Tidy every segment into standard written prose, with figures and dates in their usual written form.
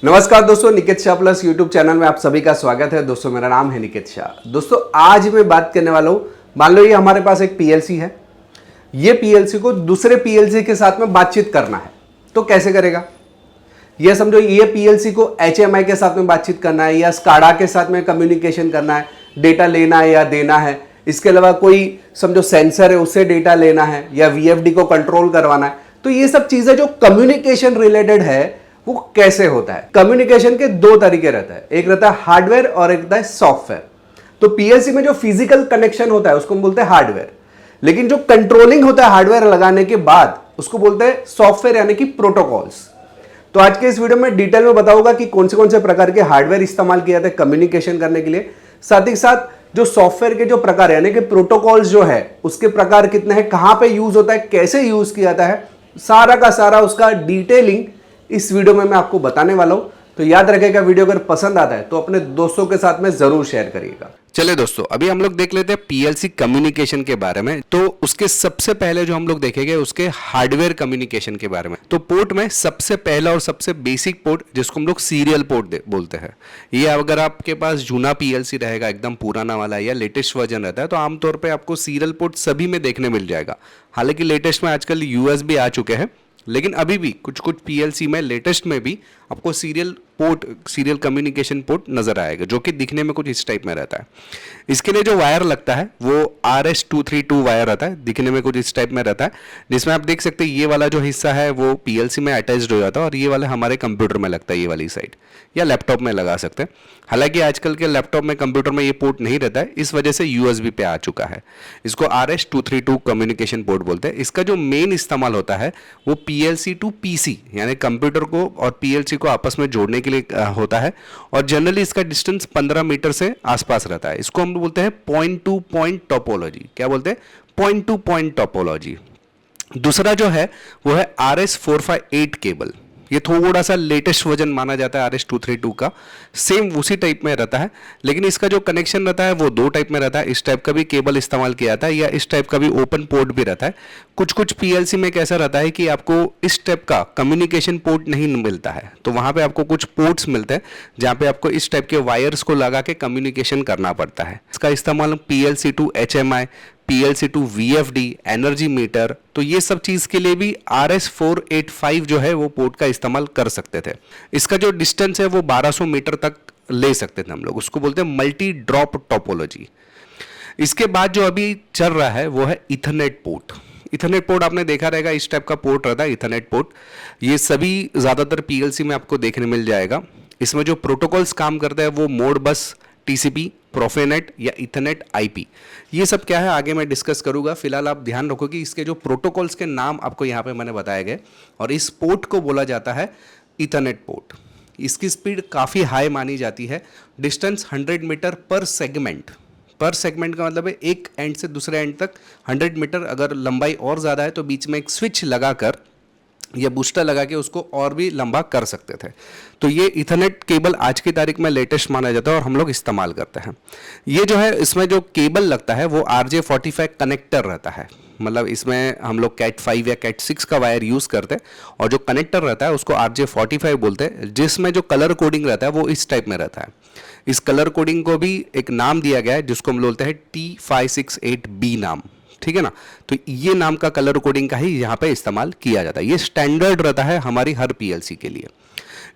नमस्कार दोस्तों, Niket Shah plus YouTube channel में आप सभी का स्वागत है। दोस्तों मेरा नाम है निकेत शाह। दोस्तों आज मैं बात करने वाला हूं, मान लो ये हमारे पास एक पीएलसी है। ये पीएलसी को दूसरे पीएलसी के साथ में बातचीत करना है तो कैसे करेगा। ये समझो ये पीएलसी को एचएमआई के साथ में बातचीत करना है या स्काडा के साथ में कम्युनिकेशन करना है, डेटा लेना है या देना है। इसके अलावा कोई समझो सेंसर है उससे डेटा लेना है या वीएफडी को कंट्रोल करवाना है। तो ये सब चीजें जो कम्युनिकेशन रिलेटेड है वो कैसे होता है। कम्युनिकेशन के दो तरीके रहता है, एक रहता है हार्डवेयर और एक रहता है सॉफ्टवेयर। तो पीएलसी में जो फिजिकल कनेक्शन होता है उसको हम बोलते हैं हार्डवेयर, लेकिन जो कंट्रोलिंग होता है हार्डवेयर लगाने के बाद उसको बोलते हैं सॉफ्टवेयर यानी कि प्रोटोकॉल्स। तो आज के इस वीडियो में डिटेल में बताऊंगा कि कौन से प्रकार के हार्डवेयर इस्तेमाल किए जाते हैं कम्युनिकेशन करने के लिए, साथ ही साथ जो सॉफ्टवेयर के जो प्रकार यानी कि प्रोटोकॉल्स जो है उसके प्रकार कितने हैं, कहां पे यूज होता है, कैसे यूज किया जाता है, सारा का सारा उसका डिटेलिंग इस वीडियो में मैं आपको बताने वाला हूं। तो याद रखिएगा, वीडियो अगर पसंद आता है तो अपने दोस्तों के साथ में जरूर शेयर करिएगा। चलिए दोस्तों, अभी हम लोग देख लेते हैं पीएलसी कम्युनिकेशन के बारे में। तो उसके सबसे पहले जो हम लोग देखेंगे उसके हार्डवेयर कम्युनिकेशन के बारे में। तो पोर्ट में सबसे पहला और सबसे बेसिक पोर्ट जिसको हम लोग सीरियल पोर्ट बोलते हैं। ये अगर आपके पास जूना पीएलसी रहेगा, एकदम पुराना वाला या लेटेस्ट वर्जन रहता है, तो आमतौर पर आपको सीरियल पोर्ट सभी में देखने मिल जाएगा। हालांकि लेटेस्ट में आजकल यूएसबी आ चुके हैं, लेकिन अभी भी कुछ पीएलसी में लेटेस्ट में भी आपको सीरियल कम्युनिकेशन पोर्ट नजर आएगा, जो कि दिखने में कुछ इस टाइप में रहता है। इसके लिए जो वायर लगता है वो RS-232 वायर रहता है, दिखने में कुछ इस टाइप में रहता है, जिसमें आप देख सकते हैं ये वाला जो हिस्सा है वो पीएलसी में अटैच्ड हो जाता है और ये वाला हमारे कंप्यूटर में लगता है, ये वाली साइड, या लैपटॉप में लगा सकते हैं। हालांकि आजकल के लैपटॉप में, कंप्यूटर में ये पोर्ट नहीं रहता है, इस वजह से यूएसबी पे आ चुका है। इसको RS-232 कम्युनिकेशन पोर्ट बोलते हैं। इसका जो मेन इस्तेमाल होता है वो पीएलसी टू पीसी यानी कंप्यूटर को और पीएलसी को आपस में जोड़ने के लिए होता है, और जनरली इसका डिस्टेंस 15 मीटर से आसपास रहता है। इसको हम बोलते हैं पॉइंट टू पॉइंट टोपोलॉजी। क्या बोलते हैं? Point two point topology. दूसरा जो है वो है RS-458 केबल। ये थोड़ा सा लेटेस्ट वर्जन माना जाता है RS-232 का, सेम उसी टाइप में रहता है, लेकिन इसका जो कनेक्शन रहता है वो दो टाइप में रहता है। इस टाइप का भी केबल इस्तेमाल किया जाता है या इस टाइप का भी ओपन पोर्ट भी रहता है। कुछ पीएलसी में कैसा रहता है कि आपको इस टाइप का कम्युनिकेशन पोर्ट नहीं मिलता है, तो वहाँ पे आपको कुछ पोर्ट्स मिलते हैं जहाँ पे आपको इस टाइप के वायर्स को लगा के कम्युनिकेशन करना पड़ता है। इसका इस्तेमाल PLC to HMI, PLC to VFD, energy meter, तो ये सब चीज के लिए भी RS-485 जो है वो पोर्ट का इस्तेमाल कर सकते थे। इसका जो डिस्टेंस है वो 1200 मीटर तक ले सकते थे हम लोग, उसको बोलते हैं मल्टी ड्रॉप टोपोलॉजी। इसके बाद जो अभी चल रहा है वो है इथरनेट पोर्ट। इथरनेट पोर्ट आपने देखा रहेगा, इस टाइप का पोर्ट रहता है इथरनेट पोर्ट। ये सभी ज्यादातर पीएलसी में आपको देखने मिल जाएगा। इसमें जो प्रोटोकॉल्स काम करते हैं वो मोडबस, TCP, प्रोफेनेट या इथरनेट IP, ये सब क्या है आगे मैं डिस्कस करूंगा। फिलहाल आप ध्यान रखो कि इसके जो प्रोटोकॉल्स के नाम आपको यहाँ पे मैंने बताए गए, और इस पोर्ट को बोला जाता है इथरनेट पोर्ट। इसकी स्पीड काफ़ी हाई मानी जाती है। डिस्टेंस 100 मीटर पर सेगमेंट का मतलब है एक एंड से दूसरे एंड तक 100 मीटर। अगर लंबाई और ज़्यादा है तो बीच में एक स्विच लगाकर या बूस्टर लगा के उसको और भी लंबा कर सकते थे। तो ये इथरनेट केबल आज की तारीख में लेटेस्ट माना जाता है और हम लोग इस्तेमाल करते हैं। ये जो है इसमें जो केबल लगता है वो RJ45 कनेक्टर रहता है, मतलब इसमें हम लोग CAT5 या CAT6 का वायर यूज़ करते हैं, और जो कनेक्टर रहता है उसको RJ45 बोलते हैं, जिसमें जो कलर कोडिंग रहता है वो इस टाइप में रहता है। इस कलर कोडिंग को भी एक नाम दिया गया है जिसको हम बोलते हैं T568B नाम, ठीक है ना। तो ये नाम का कलर कोडिंग का ही यहाँ पे इस्तेमाल किया जाता है। ये स्टैंडर्ड रहता है हमारी हर पीएलसी के लिए।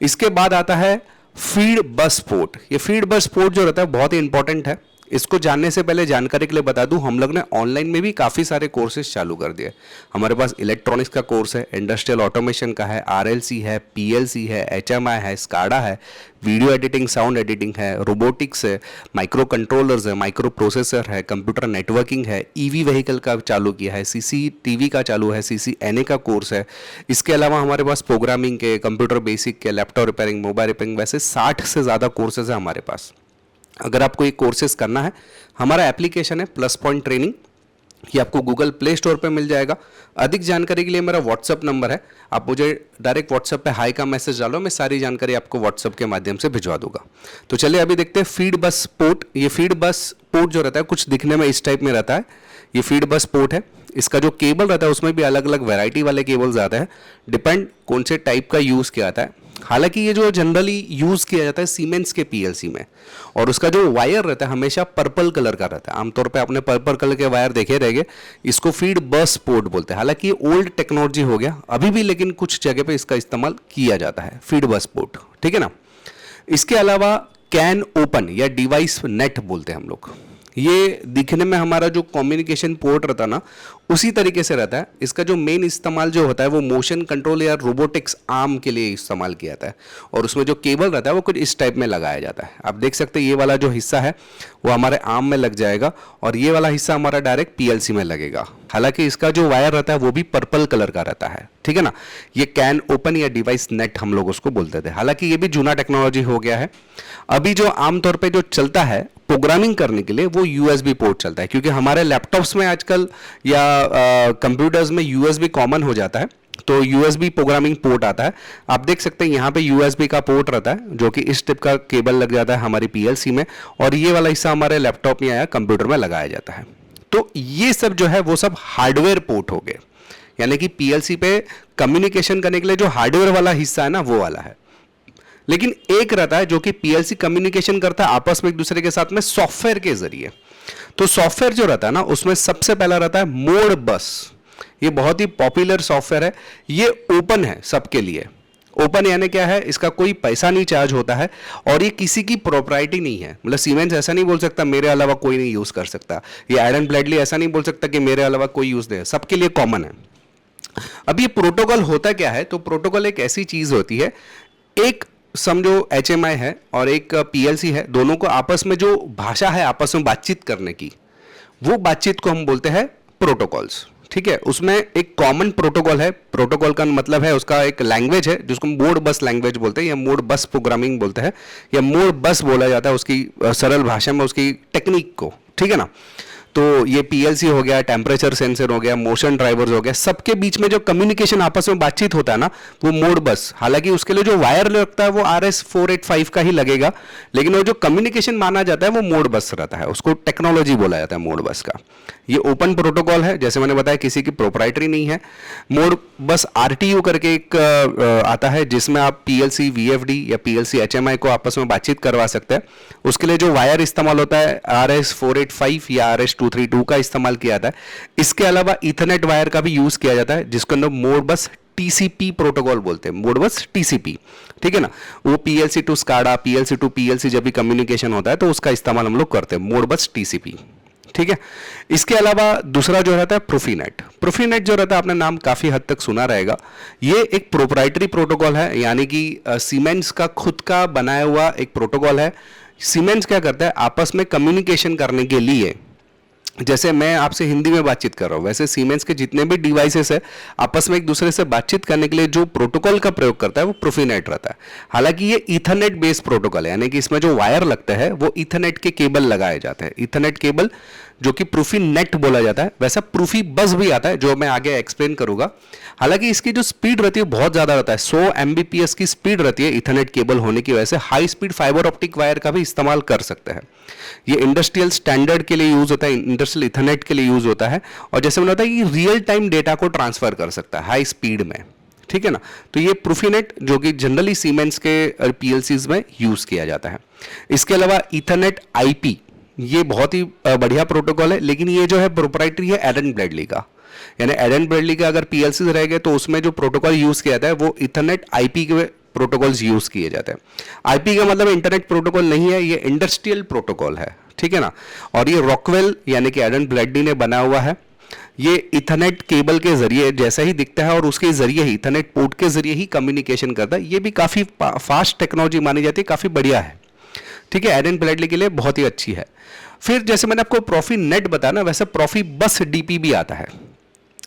इसके बाद आता है फीड बस पोर्ट। ये फीड बस पोर्ट जो रहता है बहुत ही इंपॉर्टेंट है। इसको जानने से पहले जानकारी के लिए बता दूं, हम लोग ने ऑनलाइन में भी काफ़ी सारे कोर्सेज चालू कर दिए। हमारे पास इलेक्ट्रॉनिक्स का कोर्स है, इंडस्ट्रियल ऑटोमेशन का है, RLC है, PLC है, HMI है, स्काडा है, वीडियो एडिटिंग, साउंड एडिटिंग है, रोबोटिक्स है, माइक्रो कंट्रोलर्स है, माइक्रो प्रोसेसर है, कंप्यूटर नेटवर्किंग है, EV व्हीकल का चालू किया है, CCTV का चालू है, CCNA का कोर्स है। इसके अलावा हमारे पास प्रोग्रामिंग के, कंप्यूटर बेसिक के, लैपटॉप रिपेयरिंग, मोबाइल रिपेयरिंग, वैसे 60 से ज़्यादा कोर्सेज है हमारे पास। अगर आपको ये कोर्सेज करना है, हमारा एप्लीकेशन है प्लस पॉइंट ट्रेनिंग, ये आपको गूगल प्ले स्टोर पे मिल जाएगा। अधिक जानकारी के लिए मेरा व्हाट्सअप नंबर है, आप मुझे डायरेक्ट व्हाट्सअप पे हाई का मैसेज डालो, मैं सारी जानकारी आपको व्हाट्सअप के माध्यम से भिजवा दूंगा। तो चलिए अभी देखते हैं फीड बस पोर्ट। ये फीड बस पोर्ट जो रहता है कुछ दिखने में इस टाइप में रहता है। ये फीड बस पोर्ट है। इसका जो केबल रहता है उसमें भी अलग अलग वैरायटी वाले केबल्स आते हैं, डिपेंड कौन से टाइप का यूज़ किया जाता है। हालांकि ये जो जनरली यूज किया जाता है सीमेंस के पीएलसी में, और उसका जो वायर रहता है हमेशा पर्पल कलर का रहता है। आमतौर पे आपने पर्पल कलर के वायर देखे रहेंगे, इसको फीड बस पोर्ट बोलते हैं। हालांकि ये ओल्ड टेक्नोलॉजी हो गया अभी भी, लेकिन कुछ जगह पे इसका इस्तेमाल किया जाता है, फीड बस पोर्ट, ठीक है ना। इसके अलावा कैन ओपन या डिवाइस नेट बोलते हैं हम लोग। ये दिखने में हमारा जो कम्युनिकेशन पोर्ट रहता है ना, उसी तरीके से रहता है। इसका जो मेन इस्तेमाल जो होता है वो मोशन कंट्रोल या रोबोटिक्स आर्म के लिए इस्तेमाल किया जाता है, और उसमें जो केबल रहता है वो कुछ इस टाइप में लगाया जाता है। आप देख सकते हैं ये वाला जो हिस्सा है वो हमारे आर्म में लग जाएगा, और ये वाला हिस्सा हमारा डायरेक्ट पीएलसी में लगेगा। हालांकि इसका जो वायर रहता है वो भी पर्पल कलर का रहता है, ठीक है ना। ये कैन ओपन या डिवाइस नेट हम लोग उसको बोलते थे। हालांकि ये भी जूना टेक्नोलॉजी हो गया है। अभी जो आमतौर पर जो चलता है प्रोग्रामिंग करने के लिए वो यूएसबी पोर्ट चलता है, क्योंकि हमारे लैपटॉप्स में आजकल या कंप्यूटर्स में यूएसबी कॉमन हो जाता है, तो यूएसबी प्रोग्रामिंग पोर्ट आता है। आप देख सकते हैं यहाँ पे यूएसबी का पोर्ट रहता है, जो कि इस टाइप का केबल लग जाता है हमारी पीएलसी में, और ये वाला हिस्सा हमारे लैपटॉप में या कंप्यूटर में लगाया जाता है। तो ये सब जो है वो सब हार्डवेयर पोर्ट हो गए, यानी कि पीएलसी पे कम्युनिकेशन करने के लिए जो हार्डवेयर वाला हिस्सा है ना वो वाला है। लेकिन एक रहता है जो कि पीएलसी कम्युनिकेशन करता है आपस में एक दूसरे के साथ में सॉफ्टवेयर के जरिए। तो सॉफ्टवेयर जो रहता है ना उसमें सबसे पहला रहता है मोड बस। ये बहुत ही पॉपुलर सॉफ्टवेयर है, ये ओपन है सबके लिए। ओपन यानी क्या है, इसका कोई पैसा नहीं चार्ज होता है, और ये किसी की प्रॉपर्टी नहीं है। मतलब सीमेंस ऐसा नहीं बोल सकता मेरे अलावा कोई नहीं यूज कर सकता, ये आयरन ब्लैडली ऐसा नहीं बोल सकता कि मेरे अलावा कोई यूज नहीं, सबके लिए कॉमन है। अब ये प्रोटोकॉल होता क्या है, तो प्रोटोकॉल एक ऐसी चीज होती है, एक समझो HMI है और एक PLC है, दोनों को आपस में जो भाषा है आपस में बातचीत करने की, वो बातचीत को हम बोलते हैं प्रोटोकॉल्स, ठीक है। उसमें एक कॉमन प्रोटोकॉल है। प्रोटोकॉल का मतलब है उसका एक लैंग्वेज है जिसको मोड बस लैंग्वेज बोलते हैं, या मोड बस प्रोग्रामिंग बोलते हैं, या मोड बस बोला जाता है उसकी सरल भाषा में उसकी टेक्निक को, ठीक है ना। तो ये पीएलसी हो गया, टेम्परेचर सेंसर हो गया, मोशन ड्राइवर्स हो गया, सबके बीच में जो कम्युनिकेशन आपस में बातचीत होता है ना वो मोड बस। हालांकि उसके लिए जो वायर लगता है वो RS485 का ही लगेगा, लेकिन वो जो कम्युनिकेशन माना जाता है वो मोड बस रहता है, उसको टेक्नोलॉजी बोला जाता है मोड बस का। ये ओपन प्रोटोकॉल है, जैसे मैंने बताया किसी की प्रोप्राइटरी नहीं है। मोड बस RTU करके एक आता है जिसमें आप PLC VFD या PLC HMI को आपस में बातचीत करवा सकते हैं। उसके लिए जो वायर इस्तेमाल होता है RS485 या RS232 का इस्तेमाल किया जाता है। इसके अलावा ईथरनेट वायर का भी यूज किया जाता है, जिसके अंदर मोड बस TCP प्रोटोकॉल बोलते हैं, मोड बस TCP, ठीक है ना। वो PLC to SCADA, PLC to PLC जब भी कम्युनिकेशन होता है तो उसका इस्तेमाल हम लोग करते हैं, मोड बस TCP, ठीक है। इसके अलावा दूसरा जो रहता है प्रोफीनेट। प्रोफीनेट जो रहता है आपने नाम काफी हद तक सुना रहेगा। ये एक प्रोप्राइटरी प्रोटोकॉल है, यानी कि सीमेंस का खुद का बनाया हुआ एक प्रोटोकॉल है। सीमेंस क्या करता है, आपस में कम्युनिकेशन करने के लिए, जैसे मैं आपसे हिंदी में बातचीत कर रहा हूं, वैसे सीमेंस के जितने भी डिवाइसेस है आपस में एक दूसरे से बातचीत करने के लिए जो प्रोटोकॉल का प्रयोग करता है वो प्रोफीनेट रहता है। हालांकि ये ईथरनेट बेस्ड प्रोटोकॉल है, यानी कि इसमें जो वायर लगता है वो ईथरनेट के केबल लगाए जाते हैं। ईथरनेट केबल जो कि प्रूफीनेट बोला जाता है, वैसा प्रूफी बस भी आता है जो मैं आगे एक्सप्लेन करूंगा। हालांकि इसकी जो स्पीड रहती है बहुत ज्यादा रहता है, 100 Mbps की स्पीड रहती है। ईथरनेट केबल होने की वजह से high speed fibre optic wire का भी इस्तेमाल कर सकते हैं। ये इंडस्ट्रियल स्टैंडर्ड के लिए यूज होता है, इंडस्ट्रियल ईथरनेट के लिए यूज होता है, और जैसे मैंने बताया ये रियल टाइम डेटा को ट्रांसफर कर सकता है हाई स्पीड में, ठीक है ना। तो ये प्रूफीनेट जो कि जनरली सीमेंस के PLCs में यूज किया जाता है। इसके अलावा ईथरनेट IP, ये बहुत ही बढ़िया प्रोटोकॉल है, लेकिन ये जो है प्रोप्राइटरी है एलन ब्रैडली का। यानी एलन ब्रैडली का अगर PLCs रह गए तो उसमें जो प्रोटोकॉल यूज किया जाता है वो ईथरनेट IP के प्रोटोकॉल्स यूज किए जाते हैं। IP का मतलब इंटरनेट प्रोटोकॉल नहीं है, ये इंडस्ट्रियल प्रोटोकॉल है, ठीक है ना। और ये रॉकवेल यानी कि एलन ब्रैडली ने बनाया हुआ है। ये ईथरनेट केबल के जरिए जैसा ही दिखता है और उसके जरिए ही ईथरनेट पोर्ट के जरिए ही कम्युनिकेशन करता है। ये भी काफी फास्ट टेक्नोलॉजी मानी जाती है, काफी बढ़िया है, ठीक है। एलन ब्रैडली के लिए बहुत ही अच्छी है। फिर जैसे मैंने आपको प्रोफीनेट बताया ना, वैसे प्रोफी बस DP भी आता है।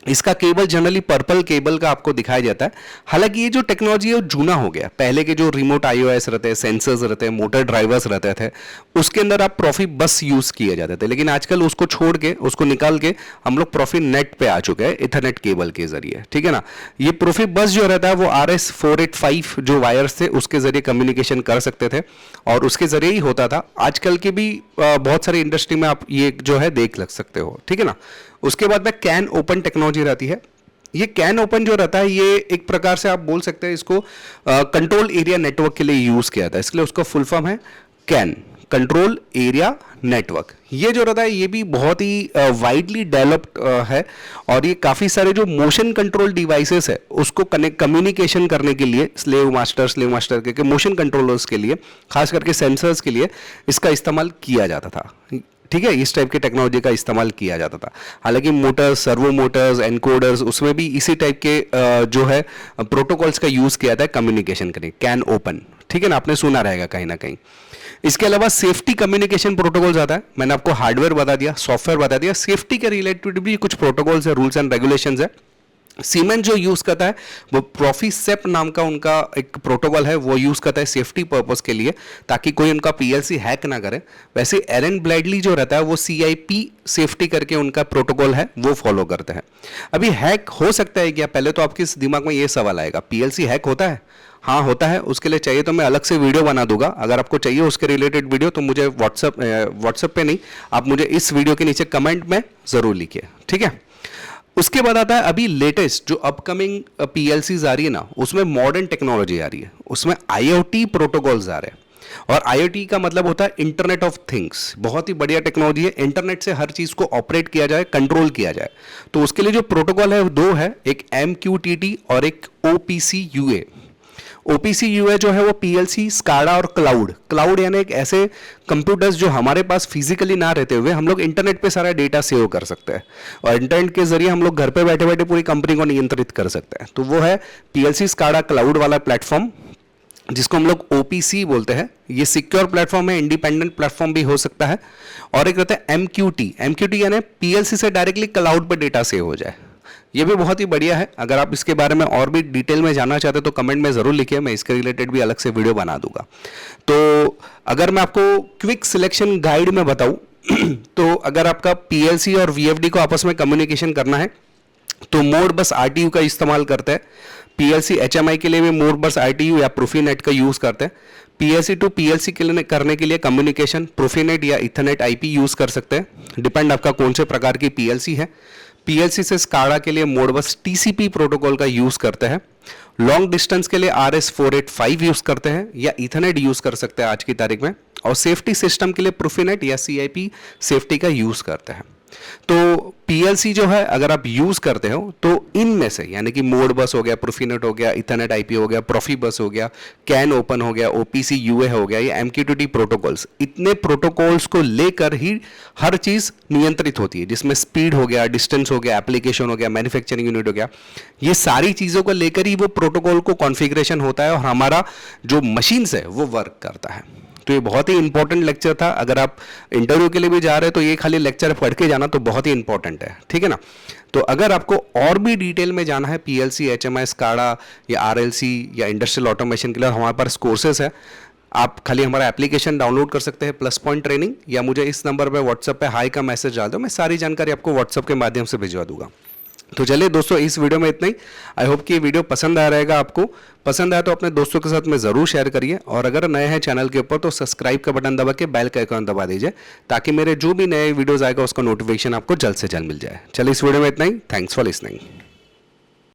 इसका केबल जनरली पर्पल केबल का आपको दिखाया जाता है। हालांकि ये जो टेक्नोलॉजी है वो जूना हो गया। पहले के जो रिमोट iOS रहते हैं, सेंसर्स रहते हैं, मोटर ड्राइवर्स रहते थे, उसके अंदर आप प्रोफी बस यूज किए जाते थे। लेकिन आजकल उसको छोड़ के, उसको निकाल के हम लोग प्रोफी नेट पे आ चुके हैं इथरनेट केबल के जरिए, ठीक है ना। ये प्रोफी बस जो रहता है वो RS485 जो वायर्स थे उसके जरिए कम्युनिकेशन कर सकते थे, और उसके जरिए ही होता था। आजकल के भी बहुत सारी इंडस्ट्री में आप ये जो है देख लग सकते हो, ठीक है ना। उसके बाद में कैन ओपन टेक्नोलॉजी रहती है। ये कैन ओपन जो रहता है ये एक प्रकार से आप बोल सकते हैं इसको कंट्रोल एरिया नेटवर्क के लिए यूज किया था, इसलिए उसका फुल फॉर्म है कैन, कंट्रोल एरिया नेटवर्क। ये जो रहता है ये भी बहुत ही वाइडली डेवलप्ड है और ये काफ़ी सारे जो मोशन कंट्रोल डिवाइसेस है उसको कनेक्ट कम्युनिकेशन करने के लिए स्लेव मास्टर के मोशन कंट्रोलर्स के लिए, खास करके सेंसर्स के लिए इसका इस्तेमाल किया जाता था। ठीक है, इस टाइप की टेक्नोलॉजी का इस्तेमाल किया जाता था। हालांकि मोटर्स, सर्वो मोटर्स, एनकोडर्स, उसमें भी इसी टाइप के जो है प्रोटोकॉल्स का यूज़ किया था कम्युनिकेशन करने, कैन ओपन। ठीक है ना, आपने सुना रहेगा कहीं ना कहीं। इसके अलावा सेफ्टी कम्युनिकेशन प्रोटोकॉल्स आता है। मैंने आपको हार्डवेयर बता दिया, सॉफ्टवेयर बता दिया, सेफ्टी के रिलेटेड भी कुछ प्रोटोकॉल्स है, रूल्स एंड रेगुलेशंस है। सीमेंस जो यूज करता है वो प्रोफीसेप नाम का उनका एक प्रोटोकॉल है, वो यूज करता है सेफ्टी पर्पस के लिए, ताकि कोई उनका पीएलसी हैक ना करे। वैसे एरन ब्लैडली जो रहता है वो सीआईपी सेफ्टी करके उनका प्रोटोकॉल है वो फॉलो करते हैं। अभी हैक हो सकता है क्या, पहले तो आपके दिमाग में ये सवाल आएगा, पीएलसी हैक होता है? हाँ होता है। उसके लिए चाहिए तो मैं अलग से वीडियो बना दूंगा। अगर आपको चाहिए उसके रिलेटेड वीडियो तो मुझे व्हाट्सएप पे नहीं, आप मुझे इस वीडियो के नीचे कमेंट में ज़रूर लिखिए। ठीक है, उसके बाद आता है अभी लेटेस्ट जो अपकमिंग पीएलसीज आ रही है ना, उसमें मॉडर्न टेक्नोलॉजी आ रही है, उसमें आईओटी प्रोटोकॉल्स आ रहे हैं। और आईओटी का मतलब होता है इंटरनेट ऑफ थिंग्स। बहुत ही बढ़िया टेक्नोलॉजी है, इंटरनेट से हर चीज़ को ऑपरेट किया जाए, कंट्रोल किया जाए। तो उसके लिए जो प्रोटोकॉल है दो है, एक MQTT और एक OPC-UA। OPC-UA जो है वो पीएलसी, स्काडा और क्लाउड यानी एक ऐसे कंप्यूटर्स जो हमारे पास फिजिकली ना रहते हुए हम लोग इंटरनेट पे सारा डेटा सेव कर सकते हैं और इंटरनेट के जरिए हम लोग घर पे बैठे बैठे पूरी कंपनी को नियंत्रित कर सकते हैं। तो वो है पीएलसी, स्काडा, क्लाउड वाला प्लेटफॉर्म, जिसको हम लोग OPC बोलते हैं। ये सिक्योर प्लेटफॉर्म है, इंडिपेंडेंट प्लेटफॉर्म भी हो सकता है। और एक रहता है MQT यानी पीएलसी से डायरेक्टली क्लाउड पर डेटा सेव हो जाए। ये भी बहुत ही बढ़िया है। अगर आप इसके बारे में और भी डिटेल में जानना चाहते हैं तो कमेंट में ज़रूर लिखिए, मैं इसके रिलेटेड भी अलग से वीडियो बना दूंगा। तो अगर मैं आपको क्विक सिलेक्शन गाइड में बताऊं तो अगर आपका पीएलसी और VFD को आपस में कम्युनिकेशन करना है तो मोड बस RTU का इस्तेमाल करते हैं। पीएलसी HMI के लिए भी मोड बस RTU या प्रोफीनेट का यूज़ करते हैं। PLC टू PLC के लिए करने के लिए कम्युनिकेशन प्रोफीनेट या इथरनेट IP यूज़ कर सकते हैं, डिपेंड आपका कौन से प्रकार की PLC है। पीएलसी से स्काडा के लिए मोडबस TCP प्रोटोकॉल का यूज करते हैं। लॉन्ग डिस्टेंस के लिए RS485 यूज करते हैं या इथरनेट यूज कर सकते हैं आज की तारीख में। और सेफ्टी सिस्टम के लिए प्रोफीनेट या CIP सेफ्टी का यूज करते हैं। तो पीएलसी जो है अगर आप यूज करते हो तो इनमें से यानी कि मोड बस हो गया, प्रोफीनेट हो गया, इथरनेट IP हो गया, प्रोफी बस हो गया, कैन ओपन हो गया, OPC-UA हो गया, या MQTT प्रोटोकॉल्स, इतने प्रोटोकॉल्स को लेकर ही हर चीज नियंत्रित होती है, जिसमें स्पीड हो गया, डिस्टेंस हो गया, एप्लीकेशन हो गया, मैन्युफैक्चरिंग यूनिट हो गया। ये सारी चीजों को लेकर ही वो प्रोटोकॉल को कॉन्फ़िगरेशन होता है और हमारा जो मशीन्स है वो वर्क करता है। तो ये बहुत ही इंपॉर्टेंट लेक्चर था। अगर आप इंटरव्यू के लिए भी जा रहे हैं तो ये खाली लेक्चर पढ़ के जाना तो बहुत ही इंपॉर्टेंट है। ठीक है ना। तो अगर आपको और भी डिटेल में जाना है पीएलसी, HMI, स्काडा या RLC या इंडस्ट्रियल ऑटोमेशन के लिए, हमारे पास कोर्सेज है। आप खाली हमारा एप्लीकेशन डाउनलोड कर सकते हैं, प्लस पॉइंट ट्रेनिंग, या मुझे इस नंबर पे व्हाट्सएप पे हाई का मैसेज डाल दो, मैं सारी जानकारी आपको व्हाट्सएप के माध्यम से भिजवा दूंगा। तो चलिए दोस्तों, इस वीडियो में इतना ही। आई होप कि ये वीडियो पसंद आ रहेगा आपको। पसंद आया तो अपने दोस्तों के साथ में ज़रूर शेयर करिए, और अगर नए हैं चैनल के ऊपर तो सब्सक्राइब का बटन दबा के बेल का आइकन दबा दीजिए, ताकि मेरे जो भी नए वीडियोस आएगा उसका नोटिफिकेशन आपको जल्द से जल्द मिल जाए। चलिए इस वीडियो में इतना ही। Thanks for listening.